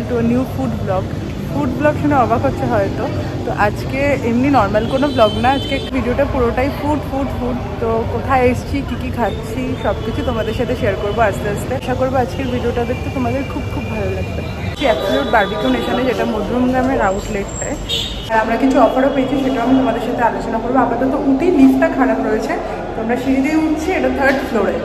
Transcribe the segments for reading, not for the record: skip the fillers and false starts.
Two new food blog শুনে অবাক হচ্ছে হয়তো। তো আজকে এমনি নর্মাল কোনো ব্লগ না, আজকে ভিডিওটা পুরোটাই ফুড। তো কোথায় এসেছি, কী খাচ্ছি, সব কিছু তোমাদের সাথে শেয়ার করবো আস্তে আস্তে। আশা করবো আজকের ভিডিওটা দেখতে তোমাদের খুব ভালো লাগবে। অ্যাবসলিউট বারবিকিউ নেশনে, যেটা মধ্যমগ্রামের আউটলেটটায়, আর আমরা কিছু অফারও পেয়েছি, সেটাও আমি তোমাদের সাথে আলোচনা করবো। আপাতত উঠি, লিফটটা খারাপ রয়েছে, তো আমরা সিঁড়ি দিয়ে উঠছি, এটা 3rd ফ্লোরে।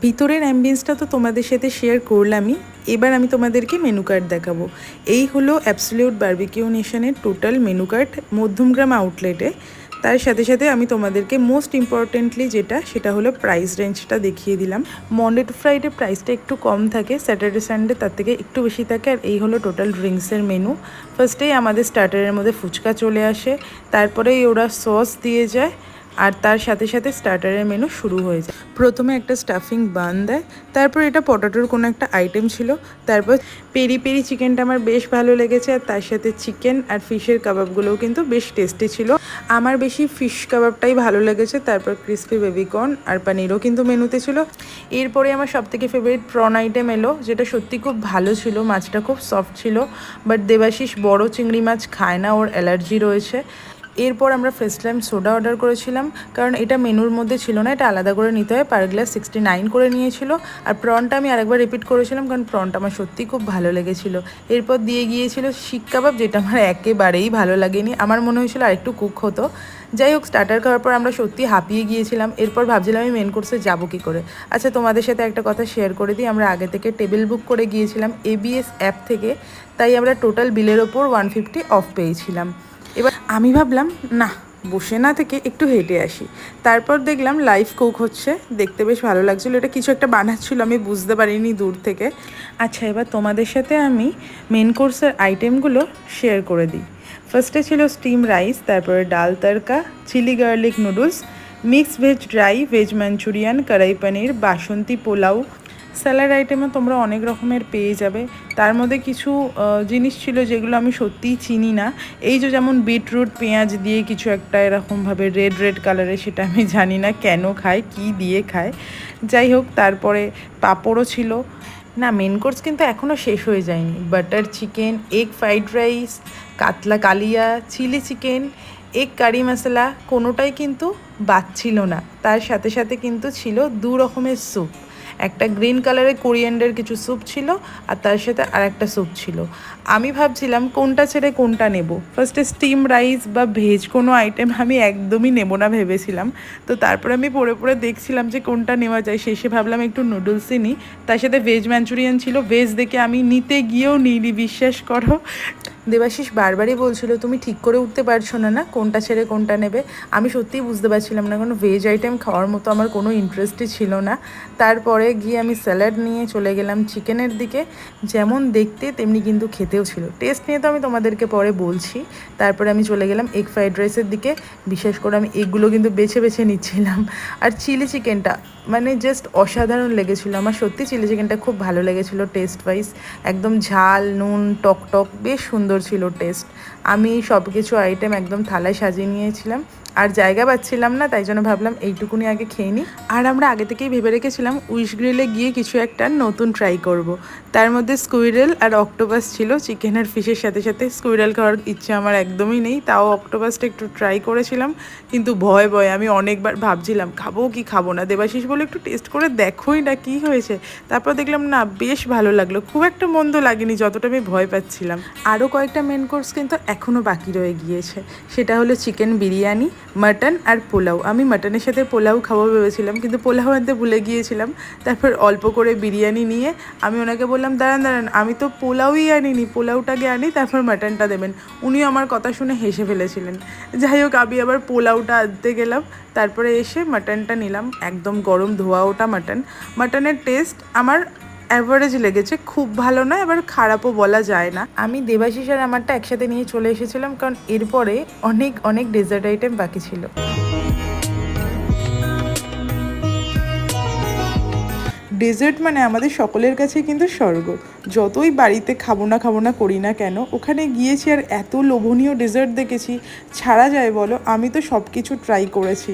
ভিতরের অ্যাম্বিয়েন্সটা তো তোমাদের সাথে শেয়ার করলামই। এবার আমি তোমাদেরকে মেনু কার্ড দেখাবো। এই হলো অ্যাবসলিউট বারবিকিউ নেশনের টোটাল মেনু কার্ড মধ্যমগ্রাম আউটলেটে। তার সাথে সাথে আমি তোমাদেরকে মোস্ট ইম্পর্টেন্টলি সেটা হলো প্রাইস রেঞ্জটা দেখিয়ে দিলাম। মন্ডে টু ফ্রাইডে প্রাইসটা একটু কম থাকে, স্যাটারডে সানডে তার থেকে একটু বেশি থাকে। আর এই হলো টোটাল ড্রিঙ্কসের মেনু। ফার্স্টেই আমাদের স্টার্টারের মধ্যে ফুচকা চলে আসে, তারপরেই ওরা সস দিয়ে যায়, আর তার সাথে সাথে স্টার্টারের মেনু শুরু হয়ে যায়। প্রথমে একটা স্টাফিং বান দেয়, তারপর এটা পটাটোর কোনো একটা আইটেম ছিল, তারপর পেরি পেরি চিকেনটা আমার বেশ ভালো লেগেছে। আর তার সাথে চিকেন আর ফিশের কাবাবগুলোও কিন্তু বেশ টেস্টি ছিল। আমার বেশি ফিশ কাবাবটাই ভালো লেগেছে। তারপর ক্রিসপি বেবিকর্ন আর পানিরও কিন্তু মেনুতে ছিল। এরপরে আমার সবথেকে ফেভারিট প্রন আইটেম এলো, যেটা সত্যি খুব ভালো ছিল। মাছটা খুব সফট ছিল, বাট দেবাশিস বড় চিংড়ি মাছ খায় না, ওর অ্যালার্জি রয়েছে। এরপর আমরা ফার্স্ট টাইম সোডা অর্ডার করেছিলাম, কারণ এটা মেনুর মধ্যে ছিল না, এটা আলাদা করে নিতে হয়। পার গ্লাস 69 করে নিয়েছিল। আর প্রনটা আমি আরেকবার রিপিট করেছিলাম, কারণ প্রনটা আমার সত্যিই খুব ভালো লেগেছিল। এরপর দিয়ে গিয়েছিল শিক কাবাব, যেটা আমার একেবারেই ভালো লাগেনি। আমার মনে হয়েছিল আরেকটু কুক হতো। যাই হোক, স্টার্টার খাওয়ার পর আমরা সত্যি হাঁপিয়ে গিয়েছিলাম। এরপর ভাবছিলাম আমি মেন কোর্সে যাবো কী করে। আচ্ছা, তোমাদের সাথে একটা কথা শেয়ার করে দিই, আমরা আগে থেকে টেবিল বুক করে গিয়েছিলাম ABS অ্যাপ থেকে, তাই আমরা টোটাল বিলের ওপর 150 অফ পেয়েছিলাম। এবার আমি ভাবলাম না, বসে না থেকে একটু হেঁটে আসি। তারপর দেখলাম লাইভ কুক হচ্ছে, দেখতে বেশ ভালো লাগছিলো। এটা কিছু একটা বানাচ্ছিলো, আমি বুঝতে পারিনি দূর থেকে। আচ্ছা, এবার তোমাদের সাথে আমি মেন কোর্সের আইটেমগুলো শেয়ার করে দিই। ফার্স্টে ছিল স্টিম রাইস, তারপরে dal tadka, chilli garlic noodles, mix veg dry, veg Manchurian, kadai paneer, বাসন্তী পোলাও। স্যালাড আইটেমও তোমরা অনেক রকমের পেয়ে যাবে। তার মধ্যে কিছু জিনিস ছিল যেগুলো আমি সত্যিই চিনি না। এই যেমন বিটরুট পেঁয়াজ দিয়ে কিছু একটা এরকমভাবে রেড কালারের, সেটা আমি জানি না কেন খায়, কি দিয়ে খায়। যাই হোক, তারপরে পাঁপড়ও ছিল। না, মেন কোর্স কিন্তু এখনও শেষ হয়ে যায়নি। Butter chicken, egg fried rice, কাতলা কালিয়া, চিলি চিকেন, এগ কারি মশলা, কোনোটাই কিন্তু বাদ ছিল না। তার সাথে সাথে কিন্তু ছিল 2 রকমের স্যুপ। একটা গ্রিন কালারের কোরিয়ান্ডার কিছু স্যুপ ছিল, আর তার সাথে আর একটা স্যুপ ছিল। আমি ভাবছিলাম কোনটা ছেড়ে কোনটা নেব। ফার্স্টে স্টিম রাইস বা ভেজ কোনো আইটেম আমি একদমই নেব না ভেবেছিলাম। তো তারপরে আমি পড়ে দেখছিলাম যে কোনটা নেওয়া যায়। শেষে ভাবলাম একটু নুডলসই নিই। তার সাথে ভেজ ম্যাঞ্চুরিয়ান ছিল, ভেজ দেখে আমি নিতে গিয়েও নিইনি, বিশ্বাস করো। দেবাশিস বারবারই বলছিল তুমি ঠিক করে উঠতে পারছো না কোনটা ছেড়ে কোনটা নেবে। আমি সত্যিই বুঝতে পারছিলাম না, কারণ ভেজ আইটেম খাওয়ার মতো আমার কোনো ইন্টারেস্টই ছিল না। তারপরে গিয়ে আমি স্যালাড নিয়ে চলে গেলাম চিকেনের দিকে। যেমন দেখতে তেমনি কিন্তু খেতেও ছিল। টেস্ট নিয়ে তো আমি তোমাদেরকে পরে বলছি। তারপরে আমি চলে গেলাম এগ ফ্রাইড রাইসের দিকে। বিশেষ করে আমি এগগুলো কিন্তু বেছে নিচ্ছিলাম। আর চিলি চিকেনটা মানে জাস্ট অসাধারণ লেগেছিলো আমার। সত্যি চিলি চিকেনটা খুব ভালো লেগেছিলো টেস্ট ওয়াইজ। একদম ঝাল নুন টক বেশ সুন্দর ছিল টেস্ট। আমি সব কিছু আইটেম একদম থালায় সাজিয়ে নিয়েছিলাম, আর জায়গা পাচ্ছিলাম না, তাই জন্য ভাবলাম এইটুকুনি আগে খেয়ে নিই। আর আমরা আগে থেকেই ভেবে রেখেছিলাম উইশ গ্রিলে গিয়ে কিছু একটা নতুন ট্রাই করব। তার মধ্যে স্কুইরেল আর অক্টোপাস ছিল। চিকেন আর ফিশের সাথে সাথে স্কুইরেল খাওয়ার ইচ্ছে আমার একদমই নেই, তাও অক্টোপাসটা একটু ট্রাই করেছিলাম। কিন্তু ভয় আমি অনেকবার ভাবছিলাম খাবো কি খাবো না। দেবাশিস বলে একটু টেস্ট করে দেখোই না কী হয়েছে। তারপর দেখলাম না, বেশ ভালো লাগলো, খুব একটা মন্দ লাগেনি যতটা আমি ভয় পাচ্ছিলাম। আরও কয়েকটা মেন কোর্স কিন্তু এখনও বাকি রয়ে গিয়েছে। সেটা হলো চিকেন বিরিয়ানি, মাটন আর পোলাও। আমি মাটনের সাথে পোলাও খাবো ভেবেছিলাম, কিন্তু পোলাও আনতে ভুলে গিয়েছিলাম। তারপর অল্প করে বিরিয়ানি নিয়ে আমি ওনাকে বললাম দাঁড়ান আমি তো পোলাওই আনিনি, পোলাওটাকে আনি, তারপর মাটনটা দেবেন। উনিও আমার কথা শুনে হেসে ফেলেছিলেন। যাই হোক, আমি আবার পোলাওটা আনতে গেলাম। তারপরে এসে মাটনটা নিলাম, একদম গরম ধোয়া ওটা মাটনের টেস্ট আমার অ্যাভারেজ লেগেছে, খুব ভালো না, এবার খারাপও বলা যায় না। আমি দেবাশিস আর আমারটা একসাথে নিয়ে চলে এসেছিলাম, কারণ এরপরে অনেক অনেক ডেজার্ট আইটেম বাকি ছিল। ডেজার্ট মানে আমাদের সকলের কাছে কিন্তু স্বর্গ। যতই বাড়িতে খাবো না করি না কেন, ওখানে গিয়েছি আর এত লোভনীয় ডেজার্ট দেখেছি, ছাড়া যায় বলো? আমি তো সব কিছু ট্রাই করেছি।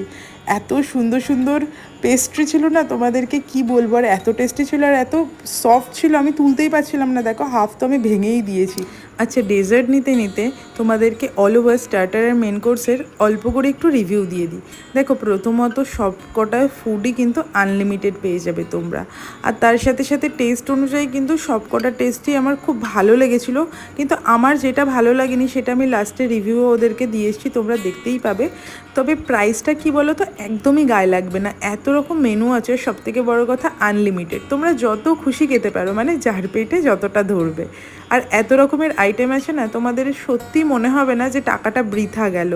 এত সুন্দর সুন্দর পেস্ট্রি ছিল না, তোমাদেরকে কি বলবো, আর এত টেস্টি ছিল আর এত সফট ছিল, আমি তুলতেই পারছিলাম না। দেখো, হাফ তো আমি ভেঙেই দিয়েছি। আচ্ছা, ডেজার্ট নিতে নিতে তোমাদেরকে অল ওভার স্টার্টার আর মেন কোর্সের অল্প করে একটু রিভিউ দিয়ে দিই। দেখো, প্রথমত সব কটা ফুডই কিন্তু আনলিমিটেড পেয়ে যাবে তোমরা, আর তার সাথে সাথে টেস্ট অনুযায়ী কিন্তু সব কটা টেস্টই আমার খুব ভালো লেগেছিলো। কিন্তু আমার যেটা ভালো লাগেনি সেটা আমি লাস্টে রিভিউ ওদেরকে দিয়ে এসেছি, তোমরা দেখতেই পাবে। তবে প্রাইসটা কি বলো তো, একদমই গায়ে লাগবে না। এত রকম মেনু আছে, সবথেকে বড় কথা আনলিমিটেড, তোমরা যত খুশি খেতে পারো, মানে যার পেটে যতটা ধরবে। আর এত রকমের আইটেম আছে না, তোমাদের সত্যি মনে হবে না যে টাকাটা বৃথা গেল।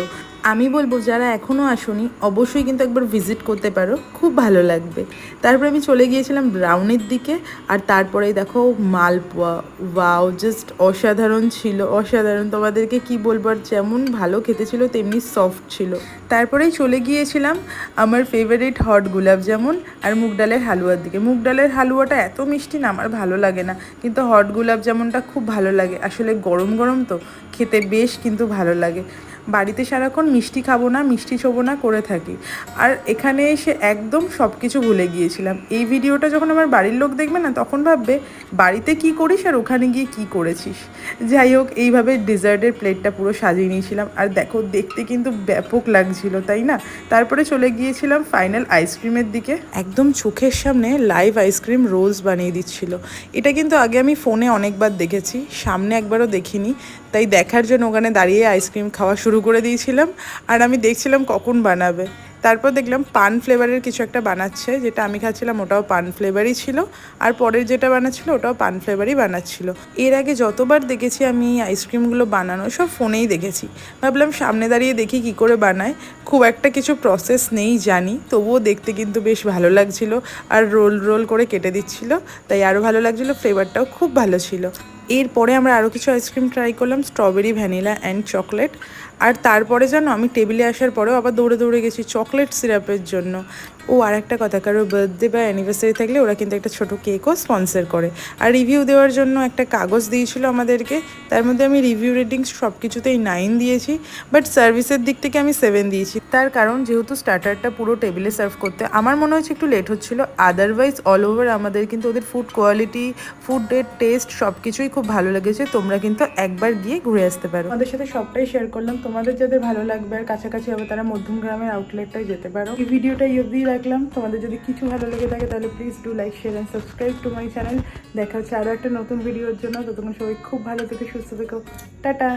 আমি বলবো যারা এখনও আসোনি অবশ্যই কিন্তু একবার ভিজিট করতে পারো, খুব ভালো লাগবে। তারপরে আমি চলে গিয়েছিলাম ব্রাউনির দিকে, আর তারপরে দেখো মালপোয়া, ওয়াও, জাস্ট অসাধারণ ছিল, অসাধারণ। তোমাদেরকে কি বলবো, আর যেমন ভালো খেতে ছিল তেমনি সফট ছিল। তারপরেই চলে গিয়েছিলাম আমার ফেভারিট হট গোলাপ জামুন আর মুগ ডালের হালুয়ার দিকে। মুগ ডালের হালুয়াটা এত মিষ্টি না, আমার ভালো লাগে না, কিন্তু হট গোলাপ জামুনটা খুব ভালো লাগে। আসলে গরম গরম তো খেতে বেশ কিন্তু ভালো লাগে। বাড়িতে সারাক্ষণ মিষ্টি খাবো না, মিষ্টি ছোবো না করে থাকি, আর এখানে এসে একদম সব কিছু ভুলে গিয়েছিলাম। এই ভিডিওটা যখন আমার বাড়ির লোক দেখবে না, তখন ভাববে বাড়িতে কি করিস আর ওখানে গিয়ে কি করেছিস। যাই হোক, এইভাবে ডেজার্টের প্লেটটা পুরো সাজিয়ে নিয়েছিলাম, আর দেখো দেখতে কিন্তু ব্যাপক লাগছিল, তাই না? তারপরে চলে গিয়েছিলাম ফাইনাল আইসক্রিমের দিকে। একদম চোখের সামনে লাইভ আইসক্রিম রোলস বানিয়ে দিচ্ছিল। এটা কিন্তু আগে আমি ফোনে অনেকবার দেখেছি, সামনে একবারও দেখিনি, তাই দেখার জন্য ওখানে দাঁড়িয়ে আইসক্রিম খাওয়া শুরু করে দিয়েছিলাম। আর আমি দেখছিলাম কখন বানাবে। তারপর দেখলাম পান ফ্লেভারের কিছু একটা বানাচ্ছে, যেটা আমি খাচ্ছিলাম ওটাও পান ফ্লেভারই ছিল, আর পরের যেটা বানাচ্ছিল ওটাও পান ফ্লেভারই বানাচ্ছিল। এর আগে যতবার দেখেছি আমি আইসক্রিমগুলো বানানো, সব ফোনেই দেখেছি। ভাবলাম সামনে দাঁড়িয়ে দেখি কি করে বানায়। খুব একটা কিছু প্রসেস নেই জানি, তবুও দেখতে কিন্তু বেশ ভালো লাগছিল, আর রোল রোল করে কেটে দিচ্ছিল, তাই আরও ভালো লাগছিলো। ফ্লেভারটাও খুব ভালো ছিল। এরপরে আমরা আরও কিছু আইসক্রিম ট্রাই করলাম, স্ট্রবেরি, ভ্যানিলা অ্যান্ড চকলেট। আর তারপরে জানো, আমি টেবিলে আসার পরেও আবার দৌড়ে দৌড়ে গেছি চকলেট সিরাপের জন্য। ও, আর একটা কথা, কারোর বার্থডে বা অ্যানিভার্সারি থাকলে ওরা কিন্তু একটা ছোটো কেকও স্পন্সর করে। আর রিভিউ দেওয়ার জন্য একটা কাগজ দিয়েছিল আমাদেরকে, তার মধ্যে আমি রিভিউ রেটিংস সব কিছুতেই 9 দিয়েছি, বাট সার্ভিসের দিক থেকে আমি 7 দিয়েছি। তার কারণ যেহেতু স্টার্টারটা পুরো টেবিলে সার্ভ করতে আমার মনে হচ্ছে একটু লেট হচ্ছিলো, আদারওয়াইজ অল ওভার আমাদের কিন্তু ওদের ফুড কোয়ালিটি, ফুডের টেস্ট সব কিছুই খুব ভালো লেগেছে। তোমরা কিন্তু একবার গিয়ে ঘুরে আসতে পারো। আমাদের সাথে সবটাই শেয়ার করলাম, তোমাদের যাদের ভালো লাগবে আর কাছাকাছি হবে তারা মধ্যমগ্রামের আউটলেটটাই যেতে পারো। এই ভিডিওটা অবধি রাখলাম, তোমাদের যদি কিছু ভালো লেগে থাকে তাহলে please do like, share and subscribe to my channel. দেখা হচ্ছে আরও একটা নতুন ভিডিওর জন্য। ততক্ষণ সবাই খুব ভালো থেকো, সুস্থ থেকো, টাটা।